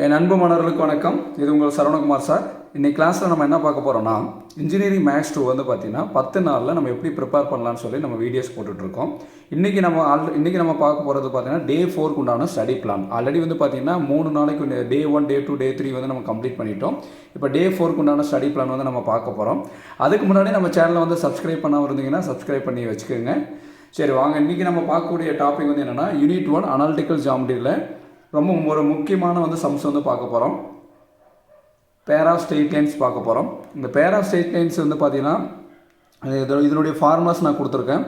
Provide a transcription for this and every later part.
என் அன்பு மாணவர்களுக்கு வணக்கம். இது உங்கள் சரவணகுமார் சார். இன்னைக்கு கிளாஸில் நம்ம என்ன பார்க்க போகிறோம்னா, இன்ஜினியரிங் மேக்ஸ் 2 வந்து பார்த்தீங்கன்னா 10 நாளில் நம்ம எப்படி ப்ரிப்பேர் பண்ணலான்னு சொல்லி நம்ம வீடியோஸ் போட்டுட்ருக்கோம். இன்றைக்கி நம்ம பார்க்க போகிறது பார்த்தீங்கன்னா டே 4க்கு உண்டான ஸ்டடி பிளான். ஆல்ரெடி வந்து பார்த்தீங்கன்னா 3 நாளைக்கு டே 1, டே 2, டே 3 வந்து நம்ம கம்ப்ளீட் பண்ணிட்டோம். இப்போ டே 4க்கு உண்டான ஸ்டடி பிளான் வந்து நம்ம பார்க்க போகிறோம். அதுக்கு முன்னாடி நம்ம சேனலை வந்து சப்ஸ்கிரைப் பண்ணாமல் இருந்தீங்கன்னா சப்ஸ்கிரைப் பண்ணி வச்சுக்கோங்க. சரி வாங்க, இன்றைக்கி நம்ம பார்க்கக்கூடிய டாபிக் வந்து என்னென்னா யூனிட் 1 அனாலிட்டிக்கல் ஜாமெட்ரியில் ரொம்ப ஒரு முக்கியமான வந்து சம்ஸ் வந்து பார்க்க போகிறோம். பேர் ஆஃப் ஸ்ட்ரெயிட் லைன்ஸ் பார்க்க போகிறோம். இந்த பேர் ஆஃப் ஸ்ட்ரெயிட் லைன்ஸ் வந்து பார்த்தீங்கன்னா இதனுடைய ஃபார்முலாஸ் நான் கொடுத்துருக்கேன்.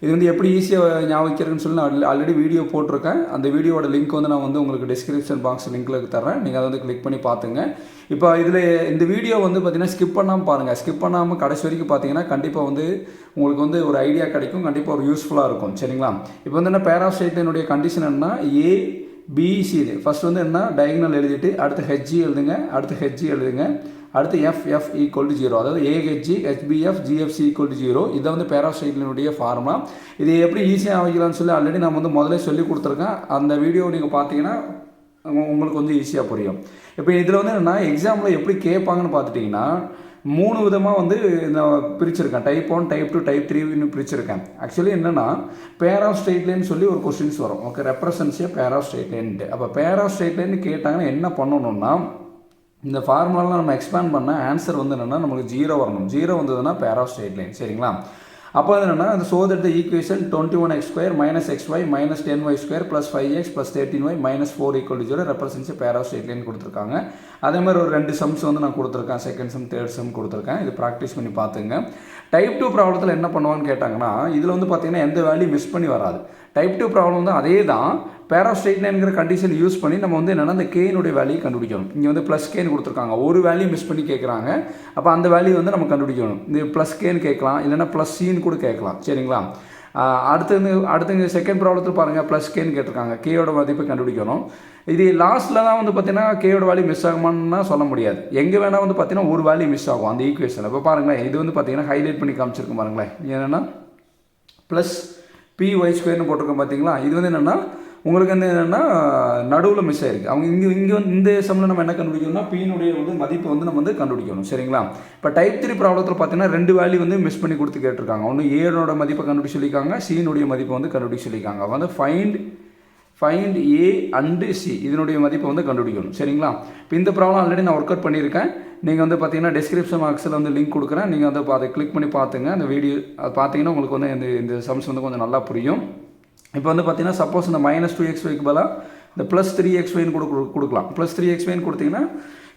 இது வந்து எப்படி ஈஸியாக ஞாபகம் வைக்கிறதுன்னு சொல்லி நான் ஆல்ரெடி வீடியோ போட்டிருக்கேன். அந்த வீடியோட லிங்க் வந்து நான் வந்து உங்களுக்கு டிஸ்கிரிப்ஷன் பாக்ஸ் லிங்க்கில் தரேன். நீங்கள் அதை வந்து கிளிக் பண்ணி பார்த்துங்க. இப்போ இதில் இந்த வீடியோ வந்து பார்த்தீங்கன்னா ஸ்கிப் பண்ணாமல் பாருங்கள். ஸ்கிப் பண்ணாமல் கடைசி வரைக்கும் பார்த்தீங்கன்னா கண்டிப்பாக வந்து உங்களுக்கு வந்து ஒரு ஐடியா கிடைக்கும். கண்டிப்பாக ஒரு யூஸ்ஃபுல்லாக இருக்கும். சரிங்களா? இப்போ வந்து என்ன பேர் ஆஃப் ஸ்ட்ரெயிட் லைனுடைய கண்டிஷன் என்னன்னா ஏபிசி. ஃபர்ஸ்ட் வந்து என்ன டயகனல் எழுதிட்டு அடுத்து ஹெச்ஜி எழுதுங்க, அடுத்து ஹெச்ஜி எழுதுங்க, அடுத்து எஃப் ஈக்குவல் டு 0. அதாவது ஏஹெச்ஜி ஹெச்பிஎஃப் ஜிஎஃப்சி ஈக்குவல் டு 0. இதை வந்து பேர் ஆஃப் ஸ்ட்ரெயிட் லைனுடைய ஃபார்முலா. இது எப்படி ஈஸியாக வைக்கலாம்னு சொல்லி ஆல்ரெடி நான் வந்து முதல்ல சொல்லி கொடுத்துருக்கேன். அந்த வீடியோ நீங்கள் பார்த்தீங்கன்னா உங்களுக்கு வந்து ஈஸியாக புரியும். இப்போ இதில் வந்து என்னென்னா எக்ஸாமில் எப்படி கேட்பாங்கன்னு பார்த்துட்டிங்கன்னா 3 விதமாக வந்து நான் பிரிச்சிருக்கேன். டைப் 1, டைப் 2, டைப் 3ன்னு பிரிச்சிருக்கேன். ஆக்சுவலி என்னென்னா பேர் ஆஃப் ஸ்ட்ரெயிட் லைன் சொல்லி ஒரு கொஸ்டின்ஸ் வரும். ஓகே, ரெப்ரசன்ஸ் ஏ பேர் ஆஃப் ஸ்ட்ரெயிட் லைன்ட்டு. அப்போ பேர் ஆஃப் ஸ்ட்ரெயிட் லைன் கேட்டாங்கன்னா என்ன பண்ணணும்னா, இந்த ஃபார்முலாவில் நம்ம எக்ஸ்பேண்ட் பண்ண ஆன்சர் வந்து என்னென்னா நமக்கு 0 வரணும். 0 வந்ததுன்னா பேர் ஆஃப் ஸ்ட்ரெயிட் லைன். சரிங்களா? அப்போ என்னென்னா அந்த so that the equation 21x² - xy - 10y² + 5x + 13y - 4 = 0 represents pair of straight line கொடுத்துருக்காங்க. அதே மாதிரி ஒரு 2 சம்ஸ் வந்து நான் கொடுத்துருக்கேன். செகண்ட் சம், தேர்ட் சம் கொடுத்துருக்கேன். இது ப்ராக்டிஸ் பண்ணி பார்த்துங்க. டைப் 2 ப்ராப்ளத்தில் என்ன பண்ணுவான்னு கேட்டாங்கன்னா இதில் வந்து பார்த்தீங்கன்னா எந்த வேல்யூ மிஸ் பண்ணி வராது. டைப் 2 ப்ராப்ளம் வந்து அதே தான். பேர் ஆஃப் ஸ்ட்ரெயிட் லைனுங்கிற கண்டிஷன் யூஸ் பண்ணி நம்ம வந்து என்னென்னா அந்த கேனுடைய வேல்யூ கண்டுபிடிக்கணும். இங்கே வந்து ப்ளஸ் கேன்னு கொடுத்துருக்காங்க. ஒரு வேல்யூ மிஸ் பண்ணி கேட்குறாங்க. அப்போ அந்த வேல்யூ வந்து நம்ம கண்டுபிடிக்கணும். இந்த ப்ளஸ் கேன்னு கேட்கலாம், இல்லைனா ப்ளஸ் சின்னு கூட கேட்கலாம். சரிங்களா? அடுத்து செகண்ட் ப்ராப்ளத்தில் பாருங்கள், ப்ளஸ் கேன்னு கேட்டிருக்காங்க. கேயோட மதிப்பை கண்டுபிடிக்கணும். இது லாஸ்ட்டில் தான் வந்து பார்த்தீங்கன்னா கேயோட வேல்யூ மிஸ் ஆகுமான்னு சொல்ல முடியாது. எங்கே வேணால் வந்து பார்த்தீங்கன்னா ஒரு வேல்யூ மிஸ் ஆகும் அந்த ஈக்குவேஷன். இப்போ பாருங்களேன், இது வந்து பார்த்தீங்கன்னா ஹைலைட் பண்ணி காமிச்சிருக்கோம் பாருங்களேன். என்னென்னா ப்ளஸ் py² போட்டிருக்கோம் பார்த்தீங்களா? இது வந்து என்னென்னா உங்களுக்கு வந்து என்னென்னா நடுவில் மிஸ் ஆயிருக்கு. அவங்க இங்கே வந்து இந்த சம்மில் நம்ம என்ன கண்டுபிடிக்கணும்னா பீனுடைய வந்து மதிப்பு வந்து நம்ம வந்து கண்டுபிடிக்கணும். சரிங்களா? இப்போ டைப் 3 ப்ராப்ளத்தில் பார்த்தீங்கன்னா 2 வேல்யூ வந்து மிஸ் பண்ணி கொடுத்து கேட்டிருக்காங்க. ஒன்று ஏனோட மதிப்பை கண்டுபிடிச்சு சொல்லியிருக்காங்க, சீனுடைய மதிப்பை வந்து கண்டுபிடிச்சு சொல்லியிருக்காங்க. வந்து ஃபைண்ட் ஏ அண்டு சி இதனுடைய மதிப்பை வந்து கண்டுபிடிக்கணும். சரிங்களா? இப்போ இந்த ப்ராப்ளம் ஆல்ரெடி நான் ஒர்க் அவுட் பண்ணியிருக்கேன். நீங்கள் வந்து பார்த்தீங்கன்னா டிஸ்கிரிப்ஷன் பாக்ஸில் வந்து லிங்க் கொடுக்குறேன். நீங்கள் வந்து அதை கிளிக் பண்ணி பார்த்துங்க. அந்த வீடியோ அது பார்த்தீங்கன்னா உங்களுக்கு வந்து இந்த சம்ஸ் வந்து கொஞ்சம் நல்லா புரியும். இப்போ வந்து பார்த்தீங்கன்னா சப்போஸ் இந்த -2xyக்கு பதிலாக இந்த +3xyன்னு கொடுக்கலாம். +3xyன்னு கொடுத்தீங்கன்னா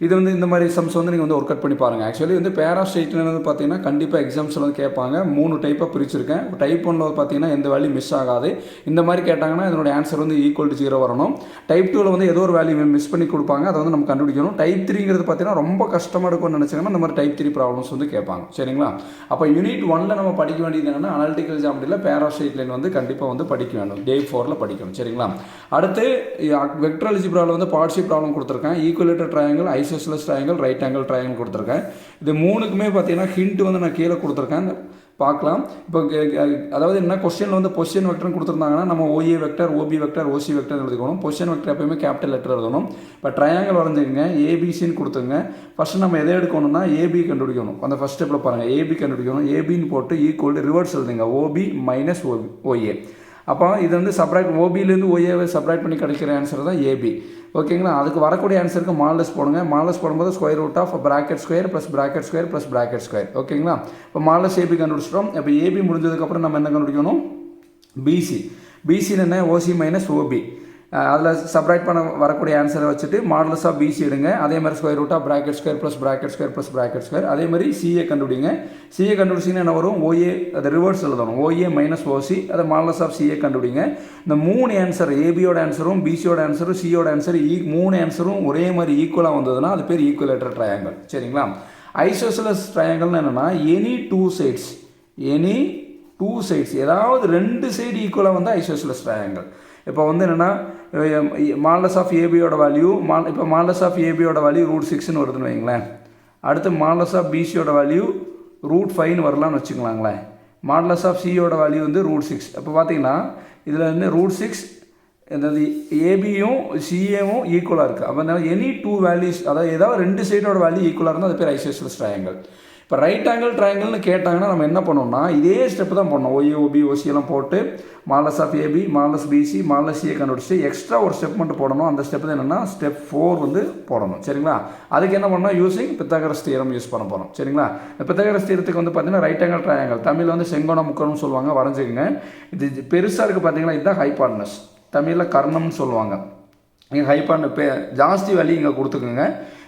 இது வந்து இந்த மாதிரி சம்ஸ் வந்து நீங்கள் வந்து ஒர்க் அவுட் பண்ணி பாருங்கள். ஆக்சுவலி வந்து பேர் ஆஃப் ஸ்ட்ரெயிட் லைன் வந்து பார்த்தீங்கன்னா கண்டிப்பாக எக்ஸாம்ஸில் வந்து கேட்பாங்க. 3 டைப்பாக பிரிச்சிருக்கேன். டைப் 1ல் வந்து பார்த்தீங்கன்னா எந்த வேல்யூ மிஸ் ஆகாது. இந்த மாதிரி கேட்டாங்கன்னா இதனுடைய ஆன்சர் வந்து ஈக்குவல் டு 0 வரணும். டைப் 2ல் வந்து ஏதோ ஒரு வேல்யூ மிஸ் பண்ணி கொடுப்பாங்க. அதை வந்து நம்ம கண்டுபிடிக்கணும். டைப் 3ங்கிறது பார்த்தீங்கன்னா ரொம்ப கஷ்டமாக இருக்கும்னு நினச்சிங்கன்னா இந்த மாதிரி டைப் 3 ப்ராப்ளம்ஸ் வந்து கேட்பாங்க. சரிங்களா? அப்போ யூனிட் 1ல் நம்ம படிக்க வேண்டியது என்னென்னா அனாலிட்டிக்கல் ஜாமெட்ரியில் பேர் ஆஃப் ஸ்ட்ரெயிட் லைன் வந்து கண்டிப்பாக வந்து படிக்க வேணும். டே 4ல் படிக்கணும். சரிங்களா? அடுத்து வெக்டர் அல்ஜிப்ராவில் வந்து பார்ட்ஷிப் ப்ராப்ளம் கொடுத்துருக்கேன். Equilateral triangle, isosceles triangle, right angle triangle கொடுத்துருக்கேன். இது 3க்குமே பார்த்தீங்கன்னா ஹிண்ட் வந்து நான் கீழே கொடுத்துருக்கேன், பார்க்கலாம். இப்போ அதாவது என்ன கொஸ்டினில் வந்து பொசிஷன் வெக்டர்னு கொடுத்துருந்தாங்கன்னா நம்ம OA vector, OB vector, OC vector எழுதிக்கணும். பொசிஷன் வெக்டர் எப்பயுமே கேபிட்டல் லெட்டர் எழுதணும். இப்போ ட்ரையாங்கிள் வரைஞ்சிங்க, ABCன்னு கொடுத்துங்க. ஃபஸ்ட்டு நம்ம எதை எடுக்கணும்னா AB கண்டுபிடிக்கணும். அந்த ஃபஸ்ட் ஸ்டெப்பில் பாருங்கள், AB கண்டுபிடிக்கணும். ABன்னு போட்டு ஈக்குவல் ரிவர்ஸ் எழுதுங்க, OB - OA. அப்போ இது வந்து சப்ராக்ட் OBலேருந்து OAவை சப்ராக்ட் பண்ணி கிடைக்கிற ஆன்சர் தான் AB. ஓகேங்களா? அதுக்கு வரக்கூடிய ஆன்சருக்கு மாலஸ் போடுங்க. மாலஸ் போடும்போது √(bracket² + bracket² + bracket²). ஓகேங்களா? இப்போ மாலஸ் AB கண்டுபிடிச்சிட்டோம். இப்போ AB முடிஞ்சதுக்கப்புறம் நம்ம என்ன கண்டுபிடிக்கணும்? BCன்னு என்ன? OC - OB. அதில் சப்ராக்ட் பண்ண வரக்கூடிய ஆன்சரை வச்சுட்டு மாடலஸ் ஆஃப் BC எடுங்க. அதே மாதிரி √(bracket² + bracket² + bracket²). அதே மாதிரி CA கண்டுபிடிங்க. CA கண்டுபிடிச்சிங்கன்னா என்ன வரும்? OA அதை ரிவர்ஸ் எழுதணும். OA - OC அதை மாடலஸ் ஆஃப் CA கண்டுபிடிங்க. இந்த 3 ஆன்சர் ABயோட ஆன்சரும் BCயோட ஆன்சரும் Cயோட ஆன்சர் 3 ஆன்சரும் ஒரே மாதிரி ஈக்குவலாக வந்ததுன்னா அது பேர் ஈக்குவலேட்டர் ட்ரையாங்கிள். சரிங்களா? ஐசோசெலஸ் ட்ரையாங்கிள்னு என்னென்னா எனி டூ சைட்ஸ் ஏதாவது 2 சைடு ஈக்குவலாக வந்து ஐசோசெலஸ் ட்ரையாங்கிள். இப்போ வந்து என்னென்னா மாடலஸ் ஆஃப் ஏபியோட வேல்யூ இப்போ மாடலஸ் ஆஃப் ஏபியோட வேல்யூ √6ன்னு வருதுன்னு வைங்களேன். அடுத்து மாடலஸ் ஆஃப் பிசியோட வேல்யூ √5ன்னு வரலான்னு வச்சுக்கலாங்களேன். மாடலஸ் ஆஃப் சியோட வேல்யூ வந்து √6. அப்போ பார்த்தீங்கன்னா இதில் வந்து √6 அதாவது ஏபியும் சிஏவும் ஈக்குவலாக இருக்குது. அப்போ அதனால் எனி டூ வேல்யூஸ், அதாவது ஏதாவது ரெண்டு சைடோட வேல்யூ ஈக்குவலாக இருந்தால் அது பேர் ஐசோசெலஸ் ட்ரையாங்கிள். இப்போ ரைட் ஆங்கிள் ட்ரையாங்கிள்னு கேட்டாங்கன்னா நம்ம என்ன பண்ணோம்னா இதே ஸ்டெப் தான் பண்ணோம். OA OB OC எல்லாம் போட்டு modulus of AB modulus BC modulus CA கண்டுபிடிச்சி எக்ஸ்ட்ரா ஒரு ஸ்டெப் மட்டும் போடணும். அந்த ஸ்டெப் தான் என்னென்னா ஸ்டெப் 4 வந்து போடணும். சரிங்களா? அதுக்கு என்ன பண்ணால் யூஸிங் பித்தாகரஸ் தியரம் யூஸ் பண்ண போகிறோம். சரிங்களா? இந்த பித்தாகரஸ் தியரத்துக்கு வந்து பார்த்தீங்கன்னா ரைட் ஆங்கிள் ட்ரையாங்கிள், தமிழில் வந்து செங்கோண முக்கோணம்னு சொல்லுவாங்க, வரைஞ்சிக்கங்க. இது பெருசாக இருக்குது பார்த்தீங்கன்னா, இதுதான் ஹைபாட்னஸ், தமிழில் கர்ணம்னு சொல்லுவாங்க. இங்கே ஹைபாட்னஸ் ஜாஸ்தி வேல்யூ இங்கே கொடுத்துக்குங்க.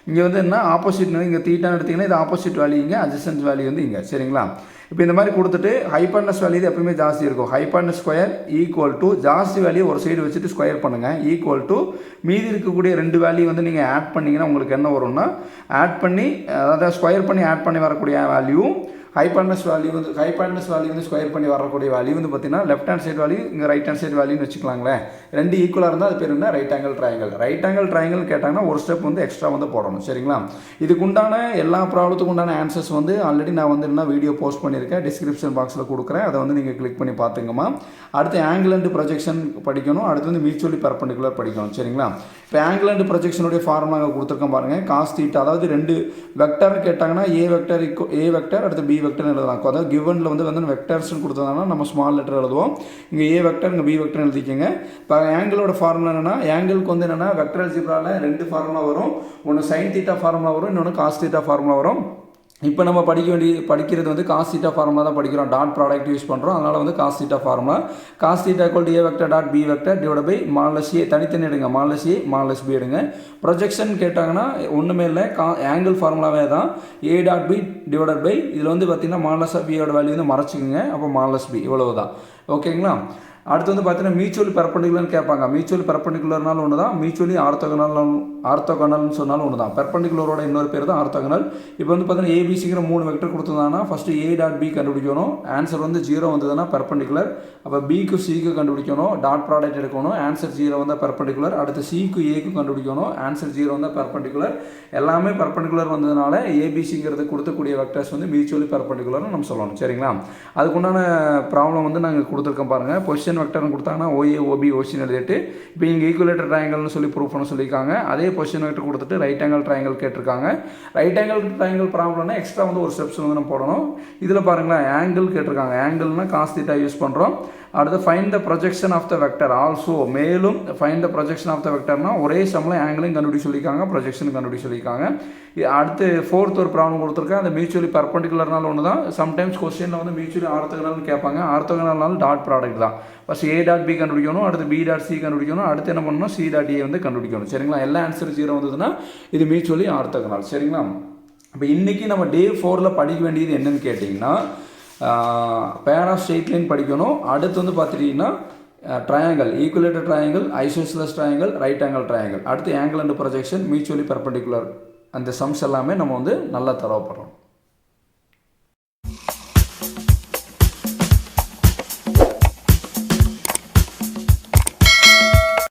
இங்கே வந்து என்ன ஆப்போசிட், இங்கே தீட்டான்னு எடுத்திங்கன்னா இது ஆப்போசிட் வேல்யூ, இங்கே அட்ஜசன்ட் வேல்யூ வந்து இங்கே. சரிங்களா? இப்போ இந்த மாதிரி கொடுத்துட்டு ஹைபாட்னஸ் வேல்யூ இது எப்பவுமே ஜாஸ்தி இருக்கும். ஹைபாட்னஸ் ஸ்கொயர் ஈக்குவல் டு ஜாஸ்தி வேல்யூ ஒரு சைடு வச்சுட்டு ஸ்கொயர் பண்ணுங்கள், ஈக்குவல் டு மீதி இருக்கக்கூடிய ரெண்டு வேல்யூ வந்து நீங்கள் ஆட் பண்ணிங்கன்னா உங்களுக்கு என்ன வரும்னா, ஆட் பண்ணி அதாவது ஸ்கொயர் பண்ணி ஆட் பண்ணி வரக்கூடிய வேல்யூ ஹைபாட்னஸ் வேல்யூ வந்து ஸ்கொயர் பண்ணி வரக்கூடிய வேல்யூ வந்து பார்த்தீங்கன்னா லெஃப்ட் ஹேண்ட் சைடு வேல்யூ இங்கே ரைட் ஹேண்ட் சைடு வேல்யூன்னு வச்சுக்கலாங்களேன். ரெண்டு ஈக்குவலாக இருந்தால் அது பேர் என்ன, right angle triangle. Right angle triangle கேட்டாங்கன்னா ஒரு ஸ்டெப் வந்து எக்ஸ்ட்ரா வந்து போடணும். சரிங்களா? இதுக்கு உண்டான எல்லா ப்ராப்ளத்துக்கு உண்டான ஆன்சர்ஸ் வந்து ஆல்ரெடி நான் வந்து என்ன வீடியோ போஸ்ட் பண்ணியிருக்கேன், டிஸ்கிரிப்ஷன் பாக்ஸில் கொடுக்குறேன், அதை வந்து நீங்கள் கிளிக் பண்ணி பார்த்துங்கம்மா. அடுத்து ஆங்கிள் அண்ட் ப்ரொஜெக்ஷன் படிக்கணும், அடுத்து வந்து மியூச்சுவலி பெர்பெண்டிகுலர் படிக்கணும். சரிங்களா? இப்போ ஆங்கிள் அண்ட் ப்ரொஜெக்ஷனுடைய ஃபார்முலா கொடுத்துருக்கேன் பாருங்கள். காஸ் தீட்டா, அதாவது ரெண்டு வெக்டர்னு கேட்டாங்கன்னா ஏ வெக்டர் அடுத்து பி வெக்டர்னு எழுதலாம். அதாவது கிவனில் வந்து வெக்டர்ஸ்னு கொடுத்ததாங்கன்னா நம்ம ஸ்மால் லெட்டர் எழுதுவோம். இங்கே ஏ வெக்டர் இங்கே பி வெக்டர் எழுதிக்கோங்க. இப்போ ஆங்கிளோட ஃபார்முலா என்னன்னா, ஆங்கிளுக்கு வந்து என்னென்னா வெக்டர் அல்ஜிப்ராவில் ரெண்டு ஃபார்முலா வரும். ஒன்று சைன் தீட்டா ஃபார்முலா வரும், இன்னொன்று காஸ் தீட்டா ஃபார்முலா வரும். இப்போ நம்ம படிக்கிறது வந்து காஸ் தீட்டா ஃபார்முலா தான் படிக்கிறோம், டாட் ப்ராடக்ட் யூஸ் பண்ணுறோம். அதனால் வந்து cos theta formula, cos theta equal to A vector dot B vector divide by modulus A, தனித்தனி எடுங்க, மாலஸ் ஏ மாலஸ் பி எடுங்க. ப்ரொஜெக்ஷன் கேட்டாங்கன்னா ஒன்றுமே இல்லை, ஆங்கிள் ஃபார்முலாவே தான், A dot B divide by இதில் வந்து பார்த்தீங்கன்னா மாலஸ் ஆஃப் பியோட வேல்யூ வந்து மறைச்சிக்கோங்க, அப்போ மாலஸ் பி, இவ்வளவு தான். ஓகேங்களா? அடுத்து வந்து பார்த்தீங்கன்னா மியூச்சுவலி பெர்பெண்டிகுலர்னு கேட்பாங்க. மியூச்சுவலி பெர்பெண்டிகுலர்னாலும் ஒன்று தான், மியூச்சுவலி ஆர்த்தோகனல்னு சொன்னாலும் ஒன்று தான். பெர்பெண்டிகுலரோட இன்னொரு பேர் தான் ஆர்த்தோகனல். இப்போ வந்து பார்த்தீங்கன்னா ஏபிசிங்கிற 3 வெக்டர் கொடுத்ததுனா ஃபஸ்ட்டு ஏ டாட் பி கண்டுபிடிக்கணும். ஆன்சர் வந்து 0 வந்ததுன்னா பெர்பெண்டிகுலர். அப்போ பிக்கு சிக்கு கண்டுபிடிக்கணும், டாட் ப்ராடக்ட் எடுக்கணும், ஆன்சர் 0 வந்தால் பெர்பெண்டிகுலர். அடுத்து சிக்கு ஏக்கு கண்டுபிடிக்கணும், ஆன்சர் 0 வந்தால் பெர்பெண்டிகுலர். எல்லாமே பெர்பெண்டிகுலர் வந்ததுனால ஏபிசிங்கிறது கொடுத்தக்கூடிய வெக்டர்ஸ் வந்து மியூச்சுவலி பெர்பெண்டிகுலர்னு நம்ம சொல்லணும். சரிங்களா? அதுக்குண்டான ப்ராப்ளம் வந்து நாங்கள் கொடுத்துருக்கோம் பாருங்கள். பொசிஷன் வெக்டர்னு கொடுத்தாங்கன்னா OA OB OC எழுதிட்டு இப்போ இங்கே ஈக்குவலேட்டர் ட்ரையாங்கிள்னு சொல்லி ப்ரூவ் பண்ண சொல்லியிருக்காங்க. அதே பொசிஷன் வெக்டர் கொடுத்துட்டு ரைட் ஆங்கிள் ட்ரையாங்கிள் கேட்டிருக்காங்க. ரைட் ஆங்கிள் ட்ரையாங்கிள் ப்ராப்ளம்னா எக்ஸ்ட்ரா வந்து ஒரு ஸ்டெப்ஸ் வந்து நம்ம போடணும். இதில் பாருங்களேன், ஆங்கிள் கேட்டிருக்காங்க. ஆங்கிள்னா காஸ் தீட்டா யூஸ் பண்ணுறோம். அடுத்து find the projection of the vector also, மேலும் find the projection of the வெக்டர்னா ஒரே சம்மில் ஆங்கிளையும் கண்டுபிடி சொல்லியிருக்காங்க, ப்ரொஜெக்ஷன் கண்டுபிடி சொல்லியிருக்காங்க. அடுத்து ஃபோர்த் ஒரு ப்ராப்ளம் கொடுத்துருக்கேன், அந்த மியூச்சுவலி பெர்பெண்டிகுலர்னால ஒன்று தான். சம்டைம்ஸ் கொஸ்டினில் வந்து மியூச்சுவலி ஆர்த்தோகனல்னு கேட்பாங்க. ஆர்த்தோகனல்னாலும் டாட் ப்ராடக்ட் தான். ஃபஸ்ட் ஏ டாட் பி கண்டுபிடிக்கணும், அடுத்து பி டாட் சி கண்டுபிடிக்கணும், அடுத்து என்ன பண்ணணும், சி டாட் ஏ வந்து கண்டுபிடிக்கணும். சரிங்களா? எல்லா ஆன்சர் 0 வந்ததுன்னா இது மியூச்சுவலி ஆர்த்தோகனல். சரிங்களா? இப்போ இன்றைக்கி நம்ம டே 4ல் படிக்க வேண்டியது என்னன்னு கேட்டிங்கன்னா, பேர் ஆஃப் ஸ்ட்ரெயிட் லைன் படிக்கணும். அடுத்து வந்து பார்த்துட்டிங்கன்னா triangle, equilateral triangle, isosceles triangle, right angle triangle, அடுத்து angle and projection, mutually perpendicular, அந்த சம்ஸ் எல்லாமே நம்ம வந்து நல்லா தரப்படுறோம்.